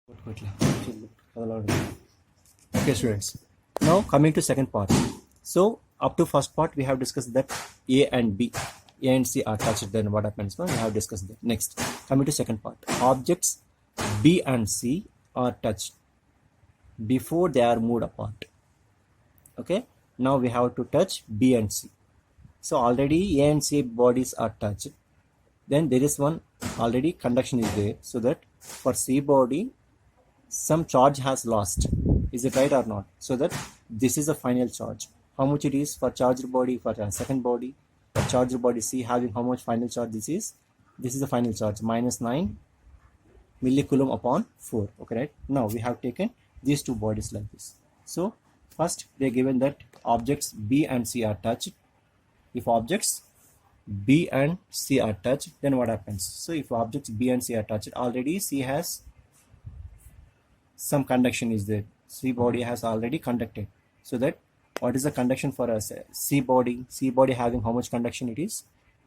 Okay, students. Now coming to second part. So up to first part we have discussed that A and B, A and C are touched. Then what happens? We have discussed that. Next, coming to second part. Objects B and C are touched before they are moved apart. Okay. Now we have to touch B and C. So already A and C bodies are touched. Then there is one already conduction is there. So that for C body some charge has lost. Is it right or not? So that this is the final charge. How much it is for charged body, for second body, for charged body C having how much final charge this is the final charge, minus 9 millicoulomb upon 4. Okay, right? Now we have taken these two bodies like this. So first they are given that objects B and C are touched. If objects B and C are touched, then what happens? So if objects B and C are touched, already C has some conduction is there. C body has already conducted. So that what is the conduction for us? C body having how much conduction it is?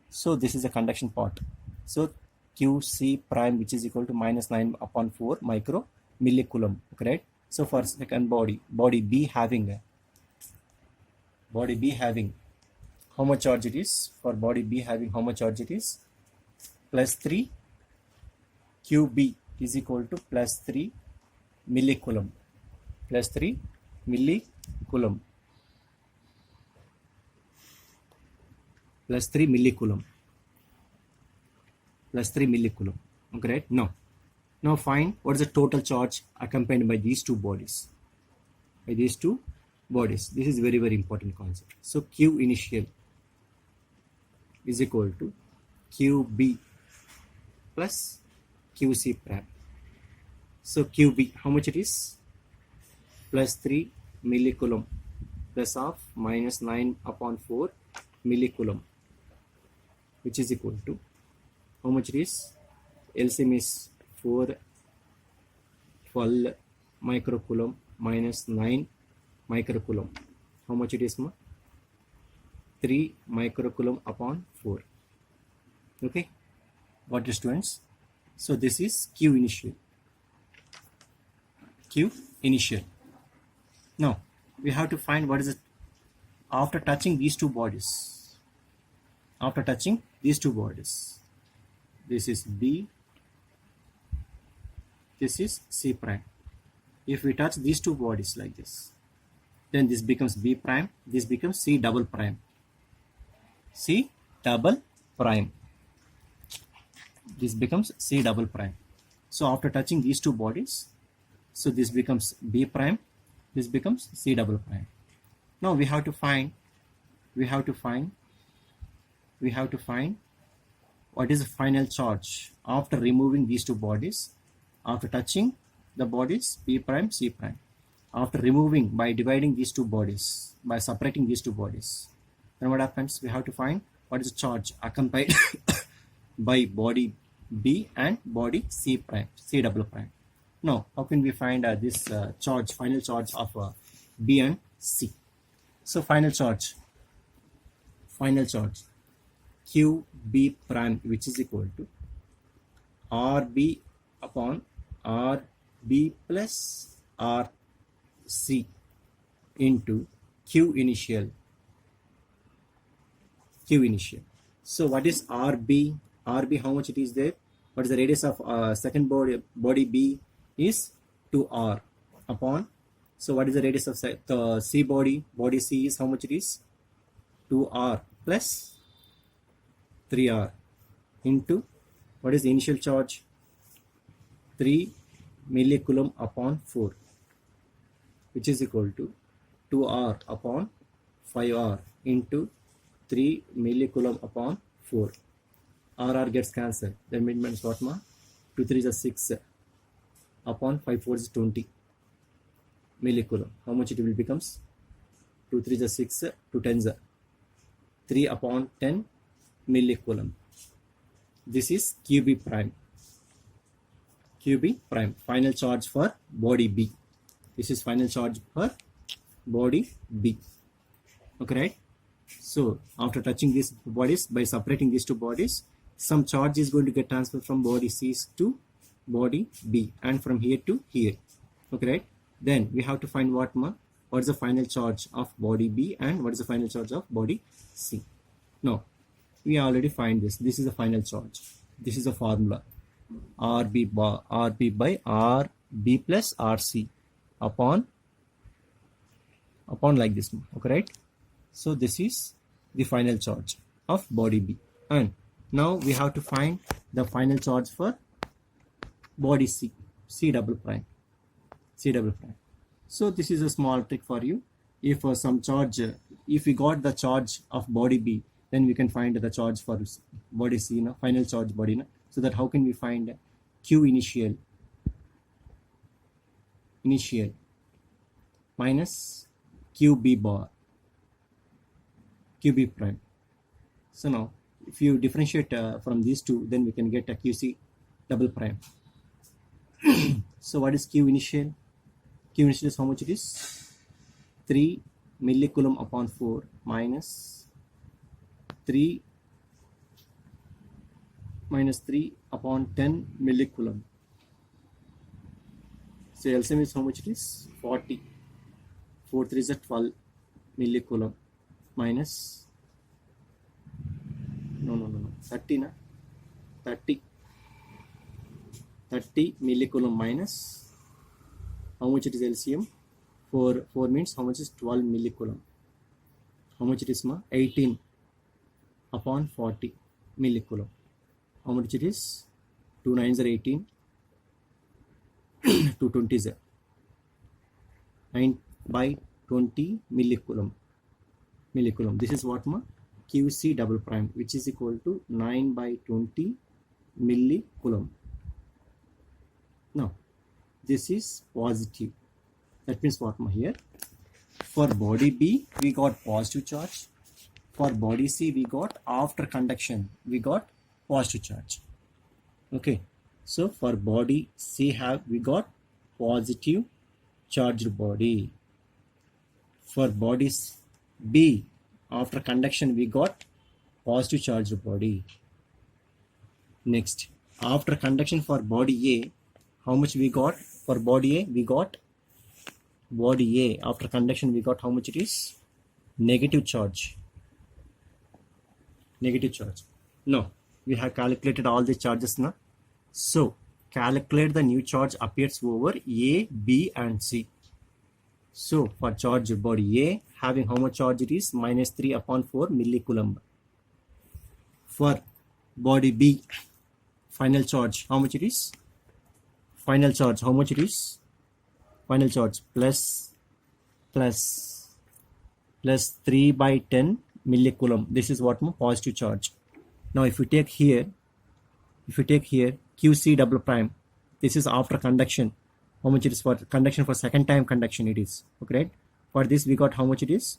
So this is the conduction part. So QC prime, which is equal to minus 9 upon 4 micro millicoulomb. Okay, right? So for second body B having how much charge it is? For body B having how much charge it is? Plus 3 QB is equal to plus 3 millicoulomb. Plus 3 millicoulomb. Plus 3 millicoulomb. Plus 3 millicoulomb. Okay, right? Now find what is the total charge accompanied by these two bodies. This is very, very important concept. So Q initial is equal to QB plus QC prime. So QB, how much it is? Plus 3 millicoulomb plus of minus 9 upon 4 millicoulomb, which is equal to how much it is? LCM is 4 12 microcoulomb minus 9 microcoulomb. How much it is? 3 microcoulomb upon 4. Okay, got it, students? So this is Q initial. Now we have to find what is it after touching these two bodies. This is B, this is C prime. If we touch these two bodies like this, then this becomes B prime, this becomes C double prime. This becomes C double prime. So after touching these two bodies, so this becomes B prime, this becomes C double prime. Now we have to find what is the final charge after removing these two bodies, after touching the bodies B prime, C prime, after removing by dividing these two bodies, by separating these two bodies. Then what happens? We have to find what is the charge accompanied by body B and body C prime, C double prime. Now, how can we find this final charge of B and C? So final charge QB prime, which is equal to RB upon RB plus RC into Q initial. So what is RB? RB, how much it is there? What is the radius of second body B? Is 2R upon, so what is the radius of the C body C is how much it is? 2R plus 3R into what is the initial charge? 3 millicoulomb upon 4, which is equal to 2R upon 5R into 3 millicoulomb upon 4. RR gets cancelled. That means what? 2 3 is 6 upon 5 4 is 20 millicoulomb. How much it will becomes? 2 3 is 6, 2 10 is 3 upon 10 millicoulomb. This is QB prime. Final charge for body B. This is final charge for body B. Okay, right? So after touching these bodies, by separating these two bodies, some charge is going to get transferred from body C to body B, and from here to here. Okay, right? Then we have to find what is the final charge of body B and what is the final charge of body C. Now we already find this. This is the final charge. This is the formula. RB by RB plus RC upon like this. Okay, right? So this is the final charge of body B, and now we have to find the final charge for body C, C double prime. So this is a small trick for you. If some charge, if we got the charge of body B, then we can find the charge for body C, final charge body. So that how can we find Q initial minus QB bar, QB prime. So now if you differentiate from these two, then we can get a QC double prime. So what is Q initial? Q initial is how much it is? 3 millicoulomb upon 4 minus 3 upon 10 millicoulomb. So LCM is how much it is? 40. 4 3 is 12 millicoulomb minus 30 millicoulomb minus how much it is LCM? 4 means how much is 12 millicoulomb? How much it is 18 upon 40 millicoulomb. How much it is? 2 9s are 18, 2 20s are 9 by 20 millicoulomb. This is what QC double prime, which is equal to 9 by 20 millicoulomb. Now this is positive. That means what here? For body B we got positive charge. For body C we got, after conduction we got positive charge. Okay, so for body C we got positive charged body. For body B, after conduction we got positive charged body. Next, after conduction for body A, how much we got? For body A we got after conduction we got how much it is? Negative charge. No, we have calculated all the charges now. So calculate the new charge appears over A, B and C. So for charge body A, having how much charge it is? Minus 3 upon 4 millicoulomb. For body B, final charge how much it is? Final charge how much it is? Final charge plus 3 by 10 millicoulomb. This is what positive charge. Now if you take here QC double prime, this is after conduction. How much it is for conduction? For second time conduction it is. Okay, right? For this we got how much it is?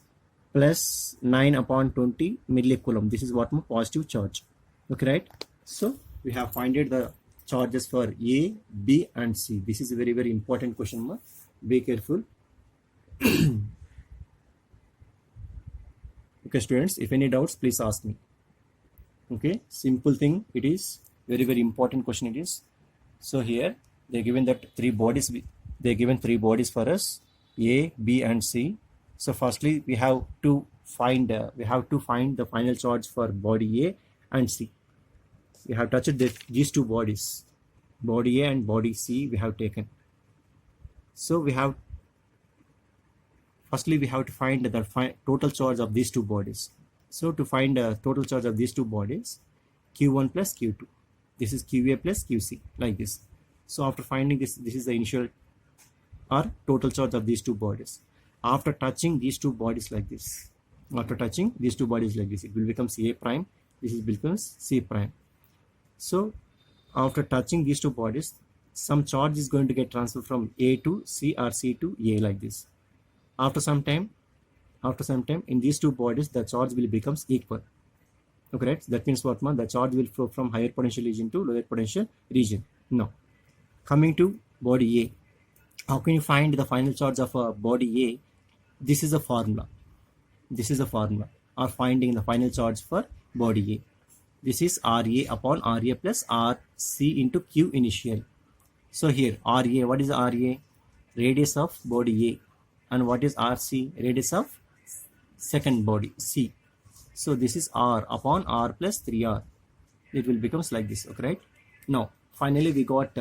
Plus 9 upon 20 millicoulomb. This is what positive charge. Okay, right? So we have finded the charges for A, B and C. This is a very, very important question. Be careful. Okay students, if any doubts please ask me. Okay, simple thing it is, very, very important question it is. So here they given that three bodies for us, A, B and C. So firstly we have to find the final charge for body A and C. We have touched these two bodies, body A and body C we have taken. So firstly we have to find the total charge of these two bodies. So to find the total charge of these two bodies, Q1 plus Q2. This is QA plus QC, like this. So after finding this is the initial or total charge of these two bodies. After touching these two bodies like this, it will become CA prime. This becomes C prime. So after touching these two bodies, some charge is going to get transferred from A to C or C to A, like this. After some time in these two bodies the charge will becomes equal. Okay, right? That means what the charge will flow from higher potential region to lower potential region. Now coming to body A, how can you find the final charge of a body A? This is a formula of finding the final charge for body A. This is RA upon RA plus RC into Q initial. So here RA, what is RA? Radius of body A. And what is RC? Radius of second body C. So this is R upon R plus 3R. It will becomes like this, okay, right? Now finally we got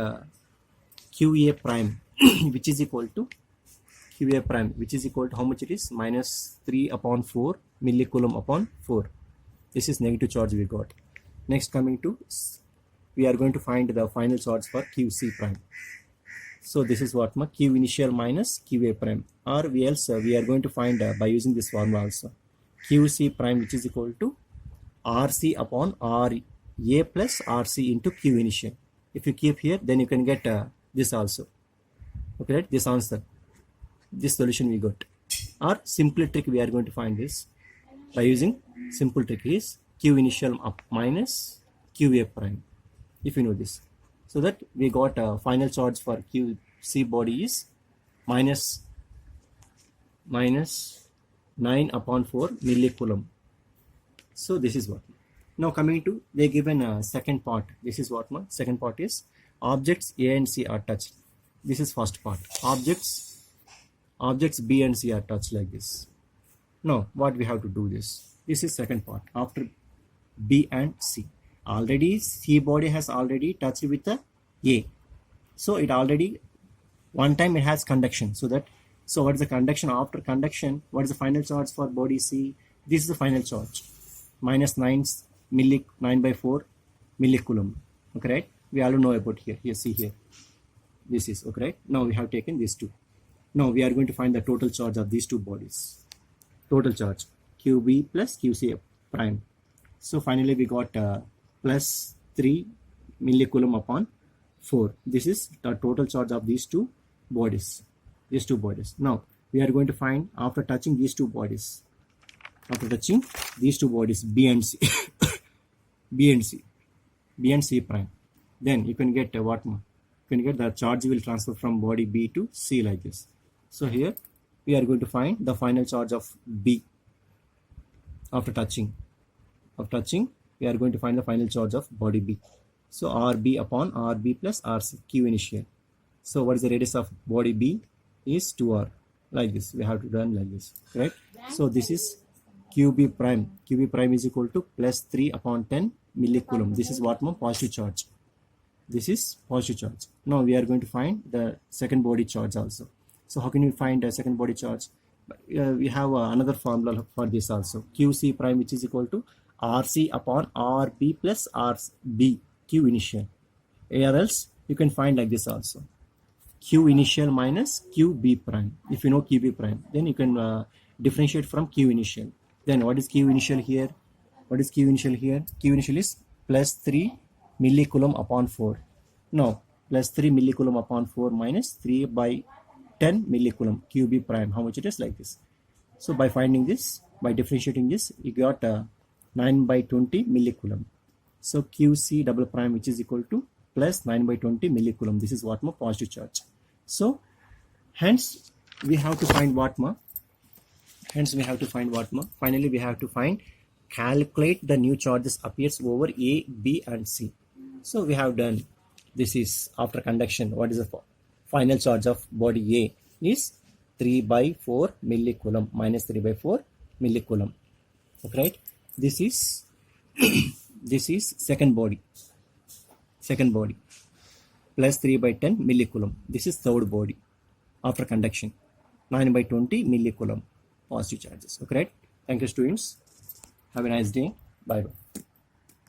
QA prime which is equal to QA prime, which is equal to how much it is? Minus 3 upon 4 millicoulomb upon 4. This is negative charge we got. Next coming to, we are going to find the final charge for QC prime. So this is what, Q initial minus QA prime, or we are going to find by using this formula also. QC prime which is equal to RC upon RA plus RC into Q initial. If you keep here, then you can get this also. Okay, right? This answer, this solution we got. Or simple trick we are going to find this by using simple trick is Q initial up minus QA prime, if you know this. So that we got a final charge for QC body is minus 9 upon 4 millicoulomb. So this is what. Now coming to, they given a second part. This is what, second part is objects A and C are touched. This is first part. Objects B and C are touched like this. Now what we have to do this. This is second part. After B and C, already C body has already touched with the A. So it already one time it has conduction. So what is the conduction? After conduction, what is the final charge for body C? This is the final charge. Minus 9 by 4 millicoulomb. Okay, right? We already know about here. Here, see here. This is okay, right? Now we have taken these two. Now we are going to find the total charge of these two bodies. Total charge QB plus QC prime. So finally we got plus 3 millicoulomb upon 4. This is the total charge of these two bodies. Now we are going to find after touching these two bodies. After touching these two bodies B and C, B and C prime, then you can get what? You can get the charge will transfer from body B to C like this. So here we are going to find the final charge of B after touching. We are going to find the final charge of body B. So RB upon RB plus RC, Q initial. So what is the radius of body B? Is 2R. Like this. We have to run like this. Right? So this is QB prime. QB prime is equal to plus 3 upon 10 millicoulomb. This is what, positive charge. This is positive charge. Now we are going to find the second body charge also. So how can we find a second body charge? We have another formula for this also. QC prime which is equal to RC upon RB plus RB, Q initial. Or else you can find like this also. Q initial minus QB prime. If you know QB prime, then you can differentiate from Q initial. Then what is Q initial here? Q initial is plus 3 millicoulomb upon 4. No, plus 3 millicoulomb upon 4 minus 3 by 10 millicoulomb QB prime. How much it is like this? So by finding this, by differentiating this, you got 9 by 20 millicoulomb. So QC double prime which is equal to plus 9 by 20 millicoulomb. This is what, positive charge. So hence we have to find what, Finally we have to find, calculate the new charges appears over A, B and C. So we have done, this is after conduction. What is the final charge of body A is 3 by 4 millicoulomb minus 3 by 4 millicoulomb. Okay, right? This is this is second body plus 3 by 10 millicoulomb. This is third body after conduction, 9 by 20 millicoulomb positive charges. Okay, right? Thank you, students. Have a nice day. Bye bye.